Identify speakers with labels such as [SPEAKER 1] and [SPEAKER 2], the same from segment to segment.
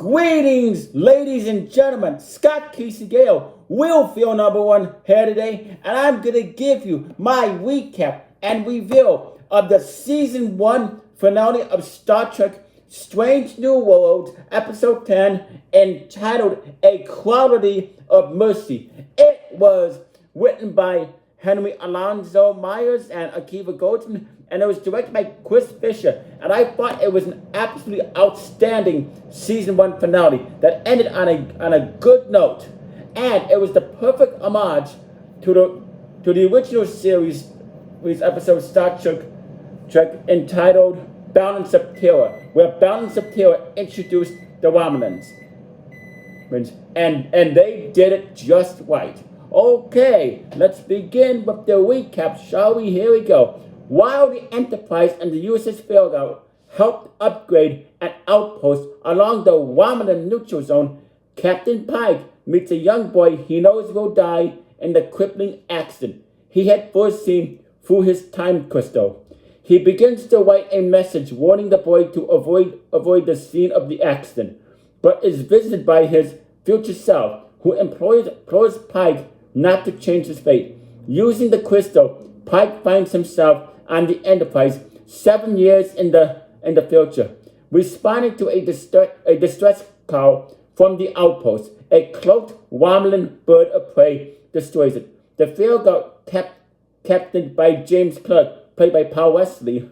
[SPEAKER 1] Greetings, ladies and gentlemen. Scott Casey Gale will feel number one here today, and I'm going to give you my recap and review of the season 1 finale of Star Trek Strange New Worlds, episode 10, entitled A Quality of Mercy. It was written by Henry Alonso Myers and Akiva Goldsman, and it was directed by Chris Fisher. And I thought it was an absolutely outstanding season 1 finale that ended on a good note. And it was the perfect homage to the original series episode of Star Trek entitled Balance of Terror, where Balance of Terror introduced the Romulans. And they did it just right. Okay, let's begin with the recap, shall we? Here we go. While the Enterprise and the USS Farragut helped upgrade an outpost along the Romulan neutral zone, Captain Pike meets a young boy he knows will die in the crippling accident he had foreseen through his time crystal. He begins to write a message warning the boy to avoid the scene of the accident, but is visited by his future self, who implores Pike not to change his fate. Using the crystal, Pike finds himself on the Enterprise 7 years in the future. Responding to a distress call from the outpost, a cloaked Romulan bird of prey destroys it. The Farragut, captained by James Kirk, played by Paul Wesley,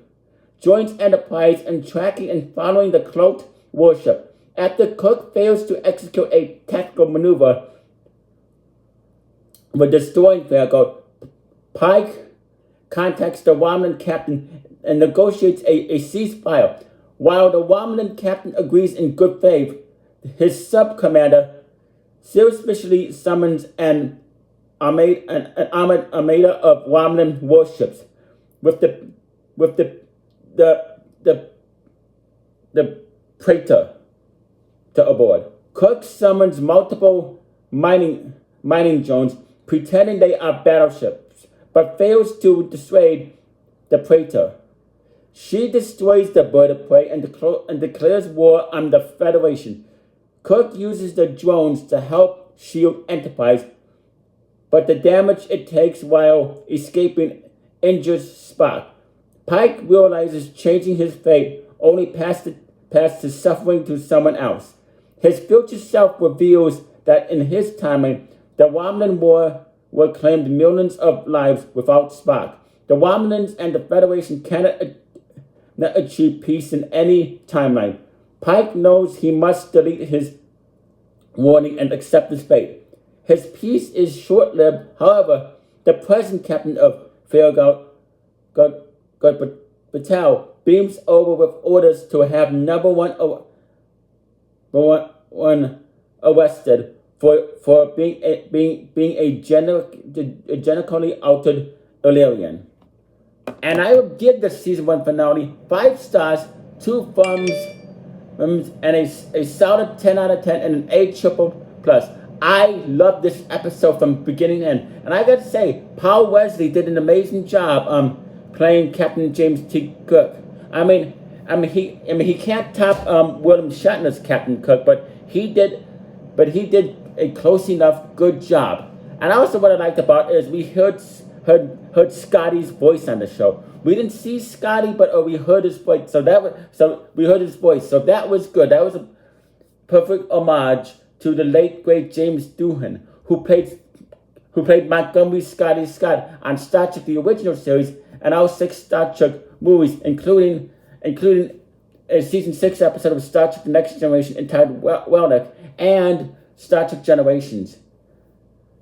[SPEAKER 1] joins Enterprise in tracking and following the cloaked warship. After Kirk fails to execute a tactical maneuver with destroying Farragut, Pike contacts the Romulan captain and negotiates a ceasefire. While the Romulan captain agrees in good faith, his sub-commander suspiciously summons an armada of Romulan warships with the Praetor to aboard. Kirk summons multiple mining drones pretending they are battleships, but fails to dissuade the Praetor. She destroys the bird of prey and declares war on the Federation. Kirk uses the drones to help shield Enterprise, but the damage it takes while escaping injures Spock. Pike realizes changing his fate only pass to suffering to someone else. His future self reveals that in his timeline, the Romulan War claimed millions of lives without Spock. The Romulans and the Federation cannot achieve peace in any timeline. Pike knows he must delete his warning and accept his fate. His peace is short-lived. However, the present captain of Farragut, Patel, beams over with orders to have number one arrested for being a genetically altered Illyrian. And I will give the season 1 finale 5 stars, 2 thumbs, and a solid 10 out of 10 and an A triple plus. I love this episode from beginning to end. And I gotta say, Paul Wesley did an amazing job playing Captain James T. Kirk. He can't top William Shatner's Captain Kirk, but he did a close enough good job. And also what I liked about it is we heard Scotty's voice on the show. We didn't see Scotty, but we heard his voice. So we heard his voice. So that was good. That was a perfect homage to the late great James Doohan, who played Montgomery Scotty Scott on Star Trek the original series and all 6 Star Trek movies, including a season 6 episode of Star Trek: The Next Generation entitled Welnick and Star Trek Generations.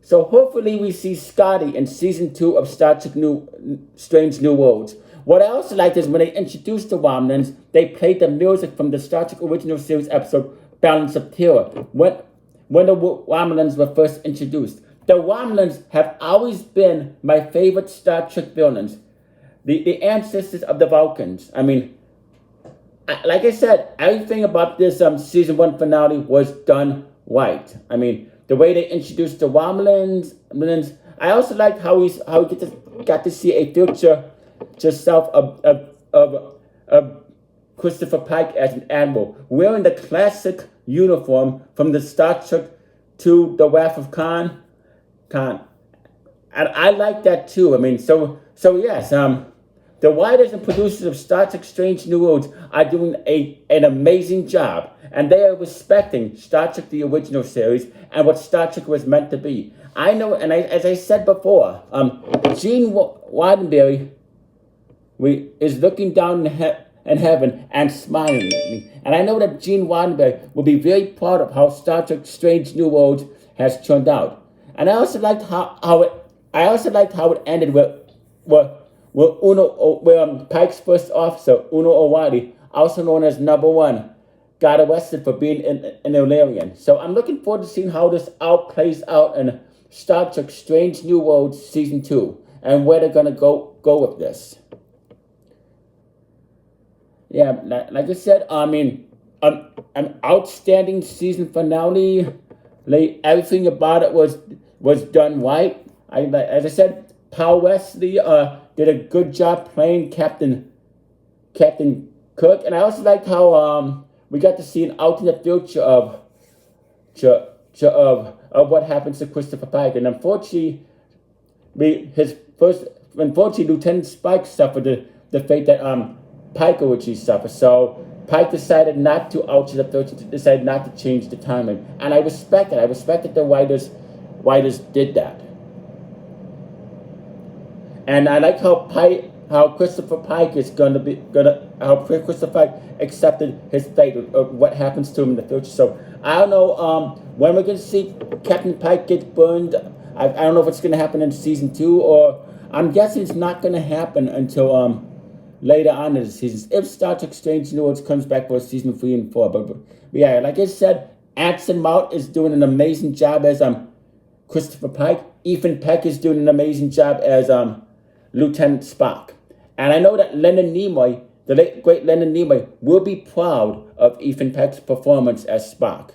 [SPEAKER 1] So hopefully we see Scotty in season 2 of Star Trek Strange New Worlds. What I also liked is when they introduced the Romulans, they played the music from the Star Trek original series episode Balance of Terror when the Romulans were first introduced. The Romulans have always been my favorite Star Trek villains, the ancestors of the Vulcans. Like I said, everything about this season 1 finale was done right. The way they introduced the Romulans. I also liked how we got to see a future self of Christopher Pike as an admiral, wearing the classic uniform from the Star Trek to The Wrath of Khan. And I like that too. I mean, so yes, the writers and producers of Star Trek Strange New Worlds are doing an amazing job, and they are respecting Star Trek the original series and what Star Trek was meant to be. I know, and as I said before, Gene Roddenberry is looking down in heaven and smiling at me. And I know that Gene Roddenberry will be very proud of how Star Trek Strange New Worlds has turned out. And I also liked how it ended where Pike's first officer, Uno O'Reilly, also known as Number One, got arrested for being an Illyrian. So I'm looking forward to seeing how this plays out in Star Trek Strange New Worlds Season 2 and where they're going to go with this. Yeah, like I said, I mean, an outstanding season finale. Everything about it was done right. As I said, Paul Wesley did a good job playing Captain Kirk, and I also liked how we got to see an alternate future of what happens to Christopher Pike, and unfortunately, Lieutenant Spike suffered the fate that Pike originally suffered. So Pike decided not to alter the future, decided not to change the timing, and I respect it. I respect that the writers did that. And I like how Christopher Pike Christopher Pike accepted his fate of what happens to him in the future. So I don't know when we're going to see Captain Pike get burned. I don't know if it's going to happen in season 2, or I'm guessing it's not going to happen until later on in the seasons, if Star Trek Strange New Worlds comes back for season 3 and 4. But yeah, like I said, Anson Mount is doing an amazing job as Christopher Pike. Ethan Peck is doing an amazing job as Lieutenant Spock. And I know that Leonard Nimoy, the late great Leonard Nimoy, will be proud of Ethan Peck's performance as Spock.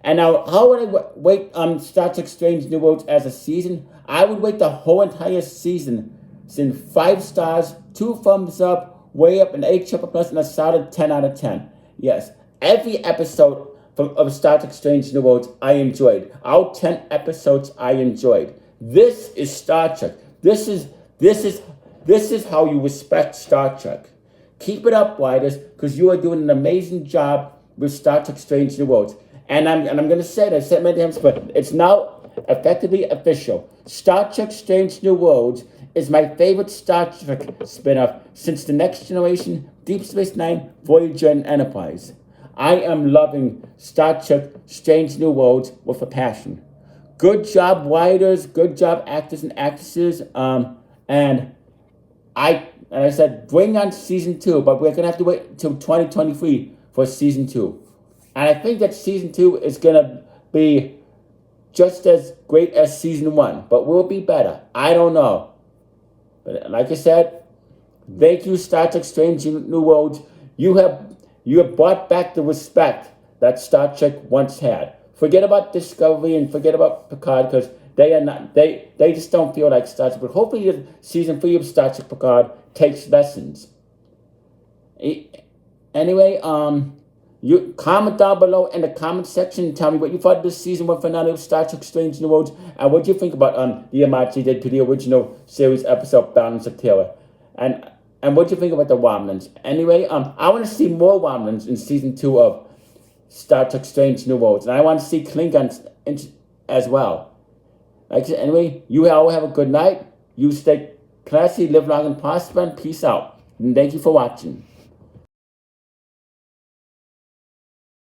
[SPEAKER 1] And now, how would I wait Star Trek Strange New Worlds as a season? I would wait the whole entire season. 5 stars, 2 thumbs up, way up, an 8 plus, and a solid 10 out of 10. Yes, every episode of Star Trek Strange New Worlds I enjoyed. All 10 episodes I enjoyed. This is Star Trek. This is how you respect Star Trek. Keep it up, writers, because you are doing an amazing job with Star Trek Strange New Worlds. And I'm going to say that, I said many times, but it's now effectively official. Star Trek Strange New Worlds is my favorite Star Trek spin-off since The Next Generation, Deep Space Nine, Voyager, and Enterprise. I am loving Star Trek Strange New Worlds with a passion. Good job, writers. Good job, actors and actresses. And I said, bring on season 2, but we're going to have to wait until 2023 for season 2. And I think that season 2 is going to be just as great as season 1, but will be better. I don't know. But like I said, thank you, Star Trek Strange New Worlds. You have brought back the respect that Star Trek once had. Forget about Discovery and forget about Picard, because they just don't feel like Star Trek. But hopefully season 3 of Star Trek Picard takes lessons. Anyway, you comment down below in the comment section and tell me what you thought of this season 1 finale of Star Trek Strange New Worlds, and what you think about the homage they did to the original series episode Balance of Terror, and what you think about the Romulans. Anyway, I want to see more Romulans in season 2 of Star Trek Strange New Worlds, and I want to see Klingons as well. Like I said, anyway, you all have a good night. You stay classy, live long and prosper, and peace out. And thank you for watching.